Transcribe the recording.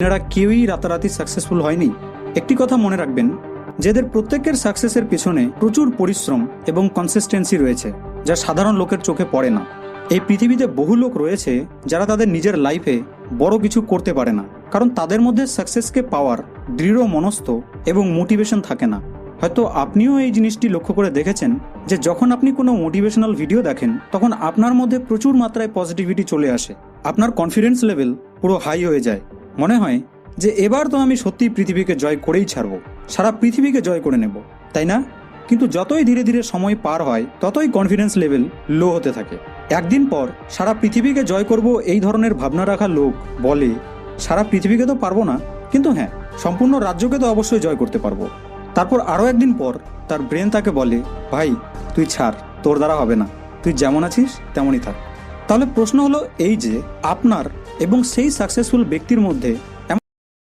এনারা কেউই রাতারাতি সাকসেসফুল হয়নি। একটি কথা মনে রাখবেন, যাদের প্রত্যেকের সাকসেসের পেছনে প্রচুর পরিশ্রম এবং কনসিস্টেন্সি রয়েছে, যা সাধারণ লোকের চোখে পড়ে না। এই পৃথিবীতে বহু লোক রয়েছে যারা তাদের নিজের লাইফে বড় কিছু করতে পারে না, কারণ তাদের মধ্যে সাকসেসকে পাওয়ার দৃঢ় মনস্থ এবং মোটিভেশন থাকে না। হয়তো আপনিও এই জিনিসটি লক্ষ্য করে দেখেছেন যে যখন আপনি কোনো মোটিভেশনাল ভিডিও দেখেন, তখন আপনার মধ্যে প্রচুর মাত্রায় পজিটিভিটি চলে আসে, আপনার কনফিডেন্স লেভেল পুরো হাই হয়ে যায়। মনে হয় যে এবার তো আমি সত্যিই পৃথিবীকে জয় করেই ছাড়বো, সারা পৃথিবীকে জয় করে নেব, তাই না? কিন্তু যতই ধীরে ধীরে সময় পার হয়, ততই কনফিডেন্স লেভেল লো হতে থাকে। একদিন পর সারা পৃথিবীকে জয় করব এই ধরনের ভাবনা রাখা লোক বলে, সারা পৃথিবীকে তো পারবো না, কিন্তু হ্যাঁ, সম্পূর্ণ রাজ্যকে তো অবশ্যই জয় করতে পারবো। তারপর আরও একদিন পর তার ব্রেন তাকে বলে, ভাই তুই ছাড়, তোর দ্বারা হবে না, তুই যেমন আছিস তেমনই থাক। তাহলে প্রশ্ন হলো এই যে আপনার এবং সেই সাকসেসফুল ব্যক্তির মধ্যে